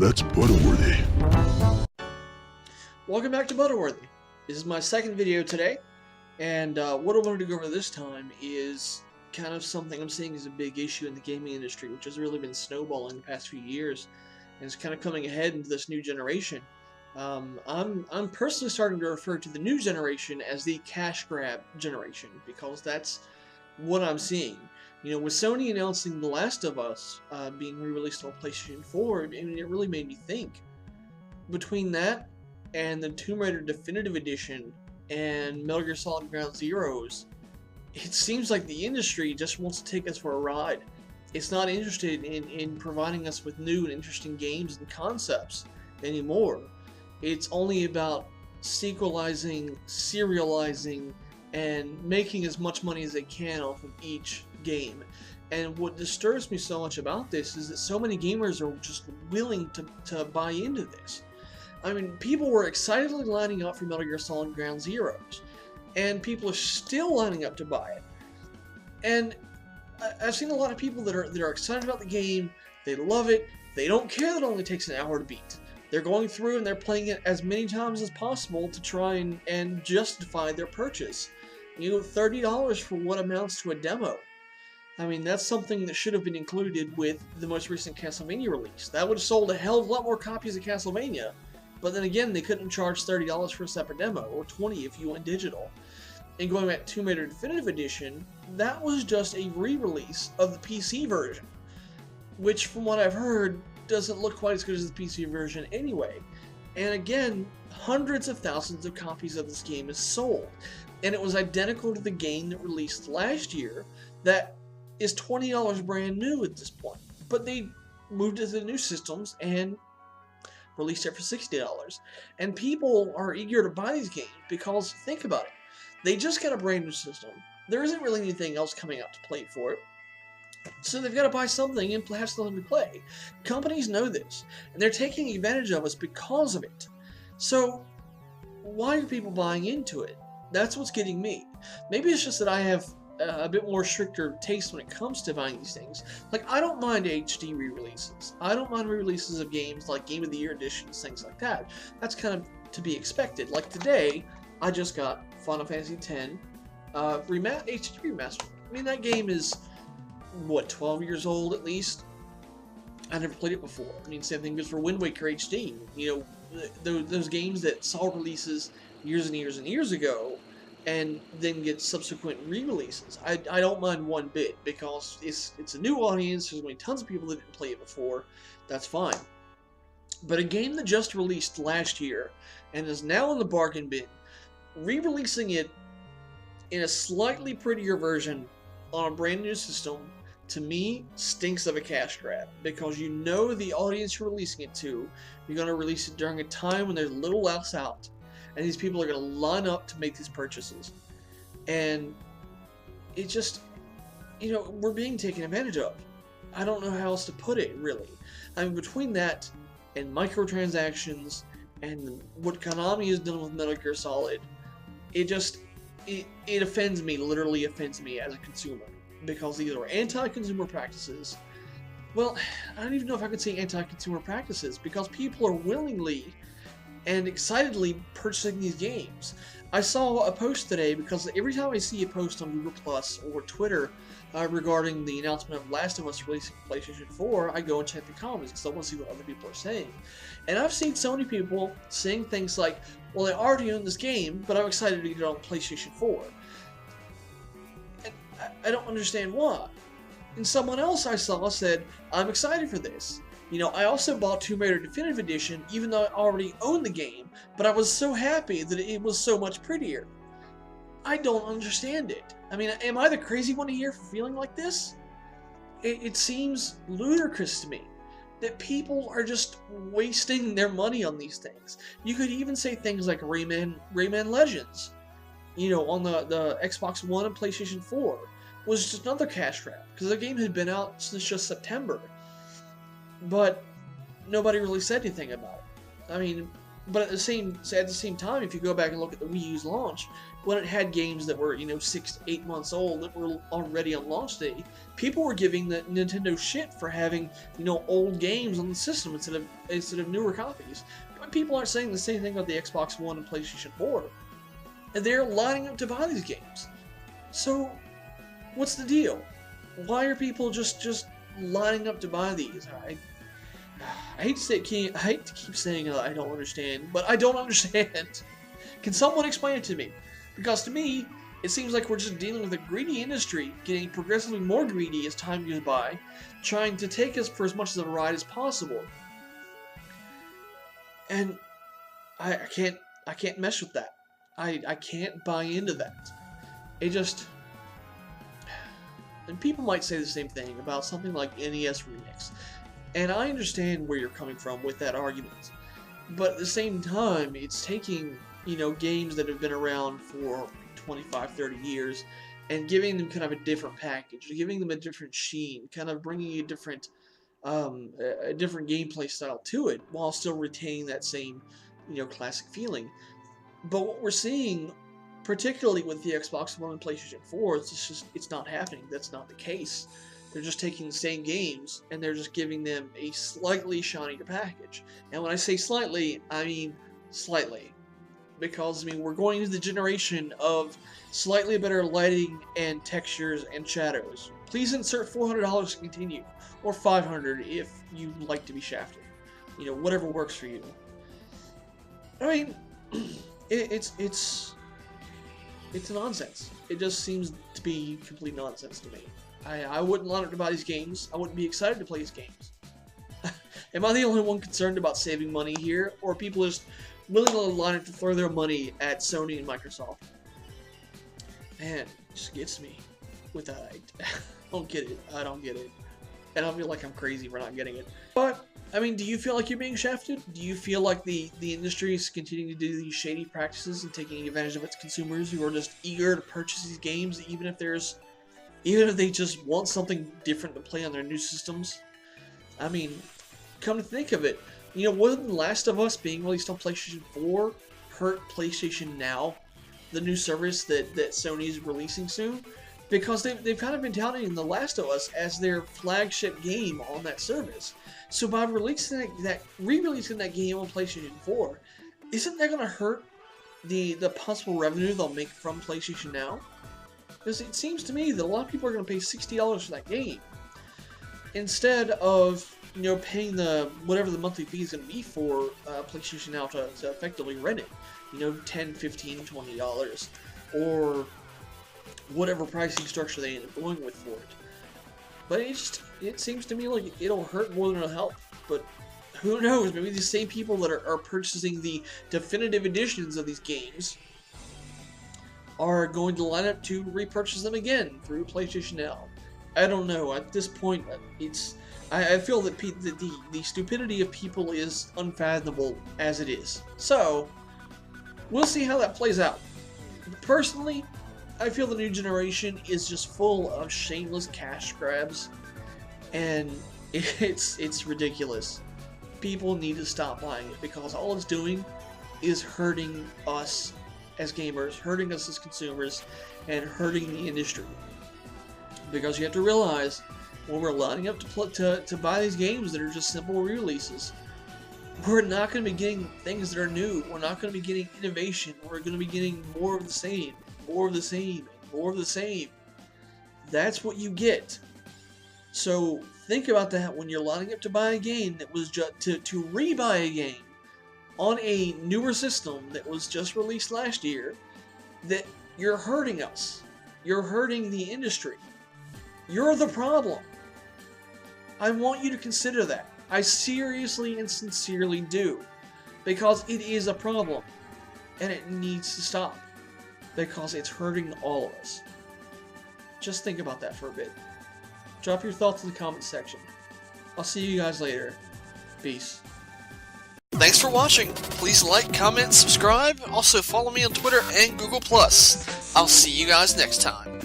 that's Butterworthy. Welcome back to Butterworthy. This is my second video today, and what I wanted to go over this time is kind of something I'm seeing as a big issue in the gaming industry, which has really been snowballing the past few years, and it's kind of coming ahead into this new generation. I'm personally starting to refer to the new generation as the cash grab generation, because that's what I'm seeing. You know, with Sony announcing The Last of Us being re-released on PlayStation 4, I mean, it really made me think. Between that and the Tomb Raider Definitive Edition and Metal Gear Solid Ground Zeroes, it seems like the industry just wants to take us for a ride. It's not interested in providing us with new and interesting games and concepts anymore. It's only about sequelizing, serializing, and making as much money as they can off of each game. And what disturbs me so much about this is that so many gamers are just willing to buy into this. I mean, people were excitedly lining up for Metal Gear Solid Ground Zeroes, and people are still lining up to buy it. And I've seen a lot of people that are excited about the game, they love it, they don't care that it only takes an hour to beat. They're going through and they're playing it as many times as possible to try and justify their purchase. You know, $30 for what amounts to a demo. I mean, that's something that should have been included with the most recent Castlevania release. That would have sold a hell of a lot more copies of Castlevania. But then again, they couldn't charge $30 for a separate demo, or $20 if you went digital. And going back to Tomb Raider Definitive Edition, that was just a re-release of the PC version, which from what I've heard, doesn't look quite as good as the PC version anyway. And again, hundreds of thousands of copies of this game is sold. And it was identical to the game that released last year that is $20 brand new at this point. But they moved it to the new systems and released it for $60. And people are eager to buy these games because, think about it, they just got a brand new system. There isn't really anything else coming out to play for it. So they've got to buy something and have something to play. Companies know this, and they're taking advantage of us because of it. So why are people buying into it? That's what's getting me. Maybe it's just that I have a bit more stricter taste when it comes to buying these things. Like, I don't mind HD re-releases. I don't mind re-releases of games like Game of the Year editions, things like that. That's kind of to be expected. Like today, I just got Final Fantasy X HD Remastered. I mean, that game is, what, 12 years old at least? I never played it before. I mean, same thing goes for Wind Waker HD. You know, those games that saw releases years and years and years ago, and then get subsequent re-releases. I don't mind one bit, because it's a new audience, there's going to be tons of people that didn't play it before, that's fine. But a game that just released last year, and is now in the bargain bin, re-releasing it in a slightly prettier version on a brand new system, to me, stinks of a cash grab, because you know the audience you're releasing it to, you're going to release it during a time when there's little else out. And these people are going to line up to make these purchases. And it just, you know, we're being taken advantage of. I don't know how else to put it, really. I mean, between that and microtransactions and what Konami has done with Metal Gear Solid, it offends me, literally offends me as a consumer. Because these are anti-consumer practices. Well, I don't even know if I could say anti-consumer practices, because people are willingly and excitedly purchasing these games. I saw a post today, because every time I see a post on Google Plus or Twitter regarding the announcement of Last of Us releasing PlayStation 4, I go and check the comments because I want to see what other people are saying. And I've seen so many people saying things like, well, I already own this game, but I'm excited to get it on PlayStation 4. And I don't understand why. And someone else I saw said, I'm excited for this. You know, I also bought Tomb Raider Definitive Edition, even though I already owned the game, but I was so happy that it was so much prettier. I don't understand it. I mean, am I the crazy one here for feeling like this? It seems ludicrous to me that people are just wasting their money on these things. You could even say things like Rayman Legends, you know, on the Xbox One and PlayStation 4, was just another cash grab, because the game had been out since just September. But nobody really said anything about it. I mean, but at the same time, if you go back and look at the Wii U's launch, when it had games that were, 6 to 8 months old that were already on launch day, people were giving the Nintendo shit for having, old games on the system instead of newer copies. But people aren't saying the same thing about the Xbox One and PlayStation 4. And they're lining up to buy these games. So, what's the deal? Why are people just lining up to buy these? I hate to keep saying I don't understand, but I don't understand. Can someone explain it to me? Because to me, it seems like we're just dealing with a greedy industry, getting progressively more greedy as time goes by, trying to take us for as much of a ride as possible. And I can't mess with that. I can't buy into that. And people might say the same thing about something like NES Remix. And I understand where you're coming from with that argument. But at the same time, it's taking, games that have been around for 25, 30 years and giving them kind of a different package, giving them a different sheen, kind of bringing a different gameplay style to it while still retaining that same, classic feeling. But what we're seeing, particularly with the Xbox One and PlayStation 4, it's not happening. That's not the case. They're just taking the same games and they're just giving them a slightly shinier package. And when I say slightly, I mean slightly. Because, we're going into the generation of slightly better lighting and textures and shadows. Please insert $400 to continue. Or $500 if you like to be shafted. Whatever works for you. It's nonsense. It just seems to be complete nonsense to me. I wouldn't line up to buy these games. I wouldn't be excited to play these games. Am I the only one concerned about saving money here? Or are people just willing to line up to throw their money at Sony and Microsoft? Man, it just gets me with that. I don't get it. I don't get it. And I feel like I'm crazy for not getting it. But, do you feel like you're being shafted? Do you feel like the industry is continuing to do these shady practices and taking advantage of its consumers who are just eager to purchase these games, even if they just want something different to play on their new systems? Come to think of it, wouldn't The Last of Us being released on PlayStation 4 hurt PlayStation Now, the new service that Sony is releasing soon? Because they've kind of been touting The Last of Us as their flagship game on that service. So by re-releasing that game on PlayStation 4, isn't that going to hurt the possible revenue they'll make from PlayStation Now? Because it seems to me that a lot of people are going to pay $60 for that game instead of paying whatever the monthly fee is going to be for PlayStation Now to effectively rent it. $10, $15, $20, or whatever pricing structure they end up going with for it. But it seems to me like it'll hurt more than it'll help. But who knows? Maybe the same people that are purchasing the definitive editions of these games are going to line up to repurchase them again through PlayStation Now. I don't know. At this point, I feel that the stupidity of people is unfathomable as it is. So, we'll see how that plays out. Personally, I feel the new generation is just full of shameless cash grabs, and it's ridiculous. People need to stop buying it because all it's doing is hurting us as gamers, hurting us as consumers, and hurting the industry. Because you have to realize, when we're lining up to buy these games that are just simple re-releases, we're not going to be getting things that are new. We're not going to be getting innovation. We're going to be getting more of the same, more of the same, more of the same. That's what you get. So think about that when you're lining up to buy a game that was just to re-buy a game on a newer system that was just released last year. That you're hurting us. You're hurting the industry. You're the problem. I want you to consider that. I seriously and sincerely do. Because it is a problem. And it needs to stop. Because it's hurting all of us. Just think about that for a bit. Drop your thoughts in the comments section. I'll see you guys later. Peace. Thanks for watching. Please like, comment, subscribe. Also follow me on Twitter and Google+. I'll see you guys next time.